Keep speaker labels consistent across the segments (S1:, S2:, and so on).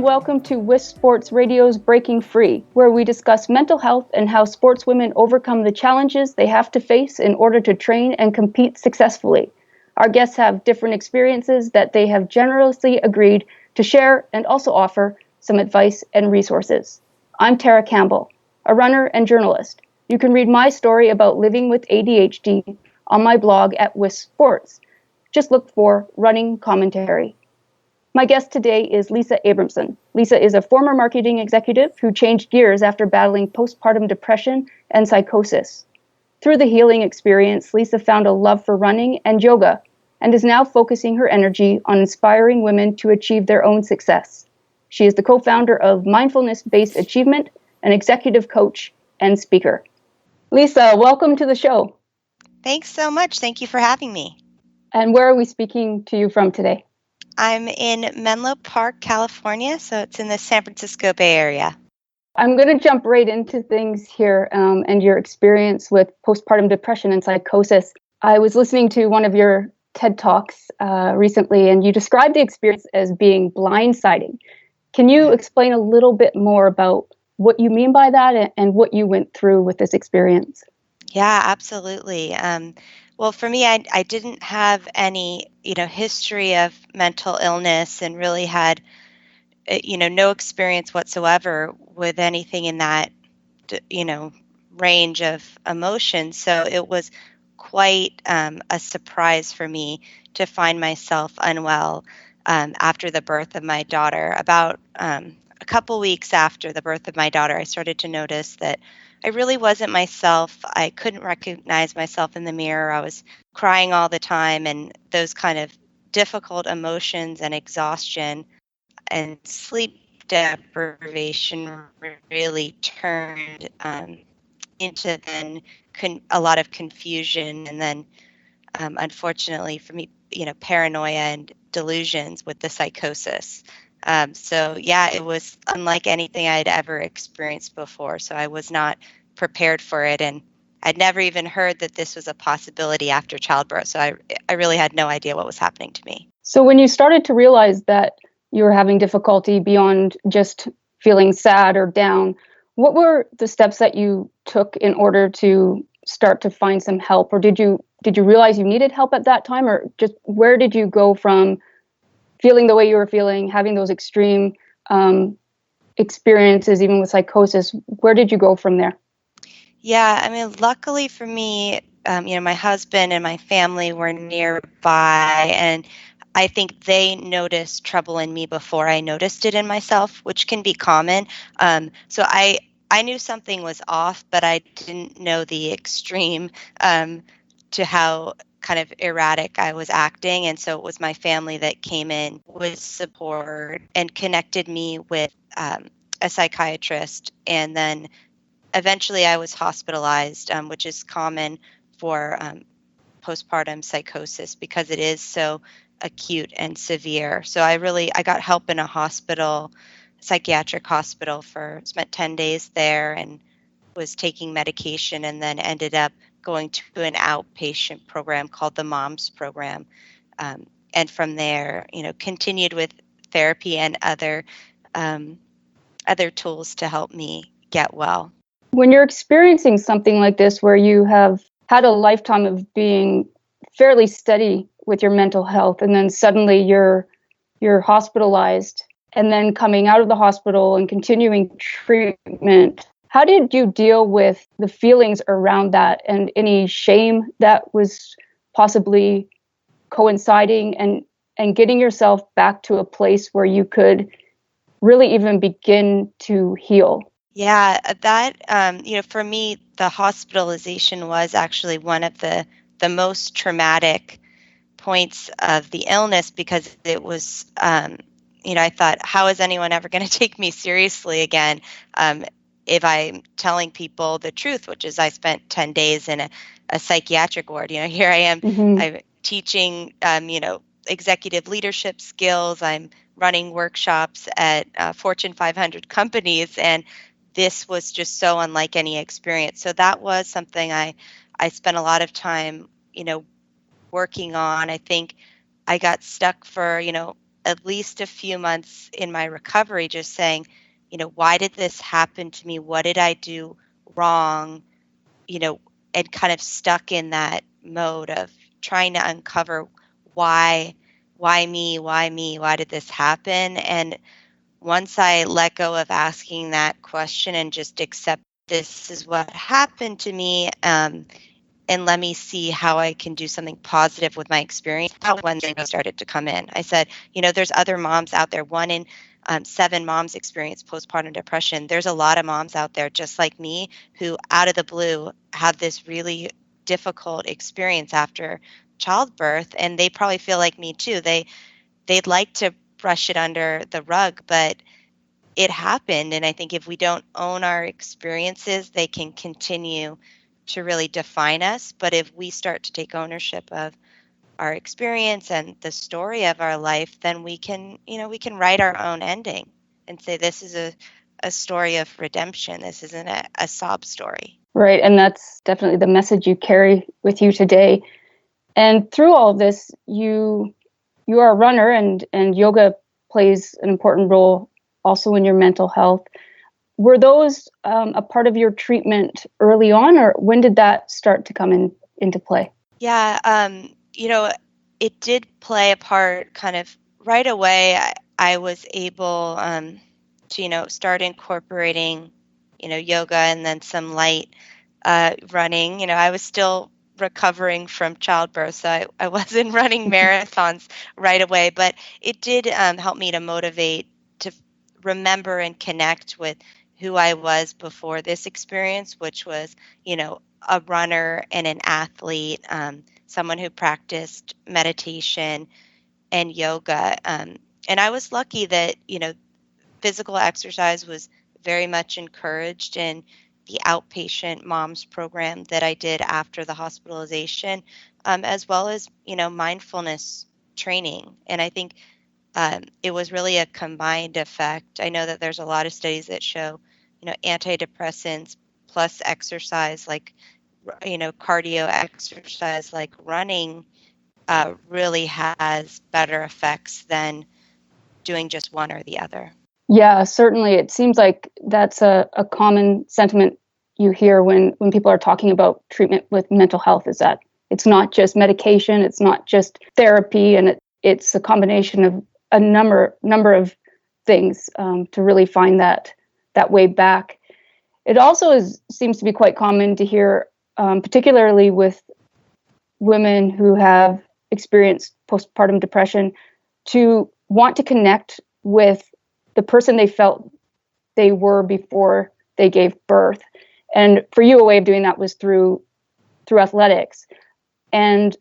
S1: and welcome to WIS Sports Radio's Breaking Free, where we discuss mental health and how sportswomen overcome the challenges they have to face in order to train and compete successfully. Our guests have different experiences that they have generously agreed to share and also offer some advice and resources. I'm Tara Campbell, a runner and journalist. You can read my story about living with ADHD on my blog at WIS Sports. Just look for Running Commentary. My guest today is Lisa Abramson. Lisa is a former marketing executive who changed gears after battling postpartum depression and psychosis. Through the healing experience, Lisa found a love for running and yoga and is now focusing her energy on inspiring women to achieve their own success. She is the co-founder of Mindfulness-Based Achievement, an executive coach and speaker. Lisa, welcome to the show.
S2: Thanks so much. Thank you for having me.
S1: And where are we speaking to you from today?
S2: I'm in Menlo Park, California, so it's in the San Francisco Bay Area.
S1: I'm going to jump right into things here and your experience with postpartum depression and psychosis. I was listening to one of your TED Talks recently, and you described the experience as being blindsiding. Can you explain a little bit more about what you mean by that and what you went through with this experience?
S2: Yeah, absolutely. Well, for me, I didn't have any, history of mental illness and really had, no experience whatsoever with anything in that, range of emotions. So it was quite a surprise for me to find myself unwell after the birth of my daughter. About a couple weeks after the birth of my daughter, I started to notice that I really wasn't myself. I couldn't recognize myself in the mirror. I was crying all the time, and those kind of difficult emotions and exhaustion and sleep deprivation really turned into then a lot of confusion, and then unfortunately for me, paranoia and delusions with the psychosis. So yeah, it was unlike anything I'd ever experienced before. So I was not prepared for it, and I'd never even heard that this was a possibility after childbirth. So I really had no idea what was happening to me.
S1: So when you started to realize that you were having difficulty beyond just feeling sad or down, what were the steps that you took in order to start to find some help? Or did you realize you needed help at that time? Or just where did you go from feeling the way you were feeling, having those extreme experiences, even with psychosis? Where did you go from there?
S2: Yeah, I mean, luckily for me, my husband and my family were nearby, and I think they noticed trouble in me before I noticed it in myself, which can be common. So I knew something was off, but I didn't know the extreme to how kind of erratic I was acting. And so it was my family that came in with support and connected me with a psychiatrist. And then eventually I was hospitalized, which is common for postpartum psychosis because it is so acute and severe. So I got help in a hospital, psychiatric hospital, spent 10 days there and was taking medication, and then ended up going to an outpatient program called the MOMS program. And from there, continued with therapy and other tools to help me get well.
S1: When you're experiencing something like this, where you have had a lifetime of being fairly steady with your mental health, and then suddenly you're hospitalized, and then coming out of the hospital and continuing treatment, how did you deal with the feelings around that and any shame that was possibly coinciding and getting yourself back to a place where you could really even begin to heal?
S2: Yeah, that, for me, the hospitalization was actually one of the most traumatic points of the illness, because it was, I thought, how is anyone ever going to take me seriously again if I'm telling people the truth, which is I spent 10 days in a psychiatric ward. Here I am, I'm teaching, executive leadership skills. I'm running workshops at Fortune 500 companies, and this was just so unlike any experience. So that was something I spent a lot of time, working on. I think I got stuck for, at least a few months in my recovery just saying, why did this happen to me? What did I do wrong? And kind of stuck in that mode of trying to uncover why me, why did this happen? And once I let go of asking that question and just accept this is what happened to me, and let me see how I can do something positive with my experience. That's when they started to come in. I said, there's other moms out there. 1 in 7 moms experience postpartum depression. There's a lot of moms out there just like me who out of the blue have this really difficult experience after childbirth, and they probably feel like me too. They'd like to brush it under the rug, but it happened. And I think if we don't own our experiences, they can continue to really define us. But if we start to take ownership of our experience and the story of our life, then we can write our own ending and say, this is a story of redemption. This isn't a sob story.
S1: Right. And that's definitely the message you carry with you today. And through all of this, you are a runner, and yoga plays an important role also in your mental health. Were those a part of your treatment early on, or when did that start to come into play?
S2: Yeah, it did play a part kind of right away. I was able to, start incorporating, yoga and then some light running. I was still recovering from childbirth, so I wasn't running marathons right away, but it did help me to motivate to remember and connect with who I was before this experience, which was, a runner and an athlete, someone who practiced meditation and yoga. And I was lucky that, physical exercise was very much encouraged in the outpatient moms program that I did after the hospitalization, as well as, mindfulness training. And I think it was really a combined effect. I know that there's a lot of studies that show, antidepressants plus exercise, like, cardio exercise, like running, really has better effects than doing just one or the other.
S1: Yeah, certainly. It seems like that's a common sentiment you hear when people are talking about treatment with mental health, is that it's not just medication, it's not just therapy, and it's a combination of a number of things to really find that way back. It also seems to be quite common to hear, particularly with women who have experienced postpartum depression, to want to connect with the person they felt they were before they gave birth. And for you, a way of doing that was through athletics. And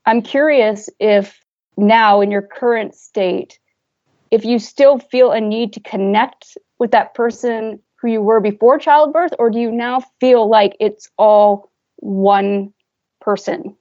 S1: I'm curious if now, in your current state, if you still feel a need to connect with that person who you were before childbirth, or do you now feel like it's all one person?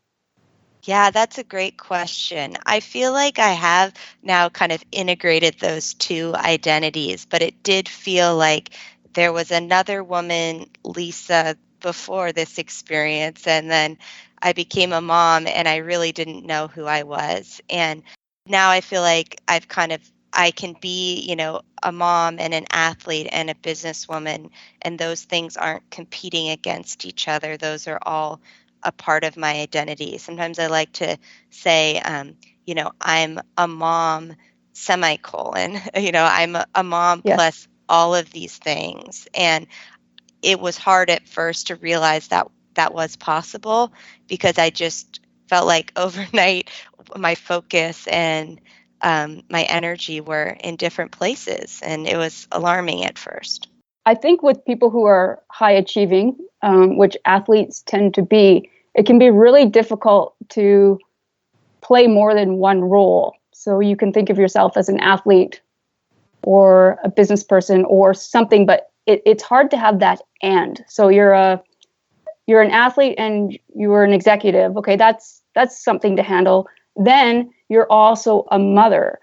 S2: Yeah, that's a great question. I feel like I have now kind of integrated those two identities, but it did feel like there was another woman, Lisa, before this experience, and then I became a mom and I really didn't know who I was. And now I feel like I can be, a mom and an athlete and a businesswoman, and those things aren't competing against each other. Those are all a part of my identity. Sometimes I like to say, I'm a mom semicolon, I'm a mom
S1: Yes.
S2: plus all of these things. And it was hard at first to realize that that was possible, because I just felt like overnight my focus and my energy were in different places, and it was alarming at first.
S1: I think with people who are high achieving, which athletes tend to be, it can be really difficult to play more than one role. So you can think of yourself as an athlete or a business person or something, but it's hard to have that and. So you're an athlete and you are an executive. Okay, that's something to handle. Then you're also a mother,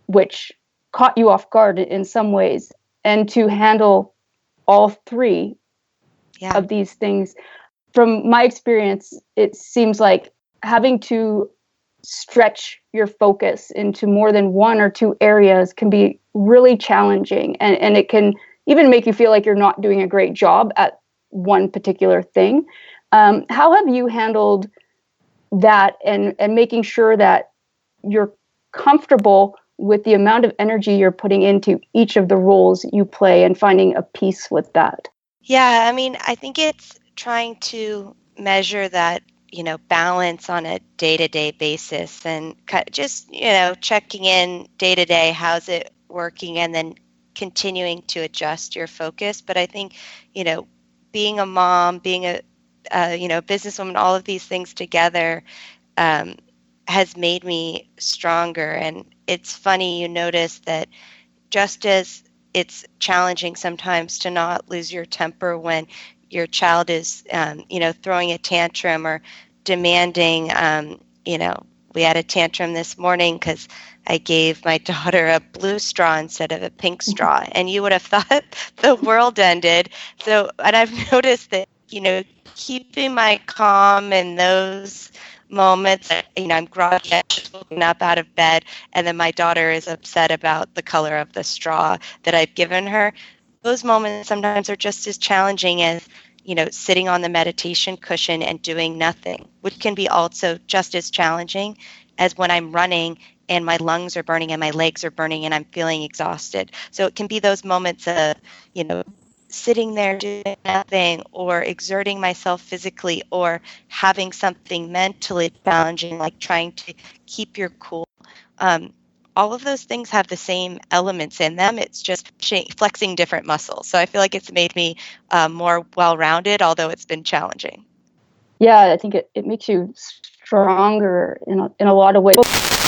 S1: which caught you off guard in some ways. And to handle all three of these things, from my experience, it seems like having to stretch your focus into more than one or two areas can be really challenging. And it can even make you feel like you're not doing a great job at one particular thing. How have you handled that and making sure that you're comfortable with the amount of energy you're putting into each of the roles you play and finding a peace with that?
S2: Yeah, I mean, I think it's trying to measure that, balance on a day-to-day basis and just, checking in day to day, how's it working, and then continuing to adjust your focus. But I think, being a mom, being a, businesswoman, all of these things together um, has made me stronger. And it's funny, you notice that just as it's challenging sometimes to not lose your temper when your child is, throwing a tantrum or demanding, we had a tantrum this morning because I gave my daughter a blue straw instead of a pink straw, and you would have thought the world ended. So, and I've noticed that, keeping my calm in those moments, I'm groggy, I've just woken up out of bed, and then my daughter is upset about the color of the straw that I've given her. Those moments sometimes are just as challenging as, sitting on the meditation cushion and doing nothing, which can be also just as challenging as when I'm running and my lungs are burning and my legs are burning and I'm feeling exhausted. So it can be those moments of, sitting there doing nothing or exerting myself physically or having something mentally challenging, like trying to keep your cool. Um, all of those things have the same elements in them. It's just flexing different muscles. So I feel like it's made me more well-rounded, although it's been challenging.
S1: Yeah, I think it makes you stronger in a lot of ways.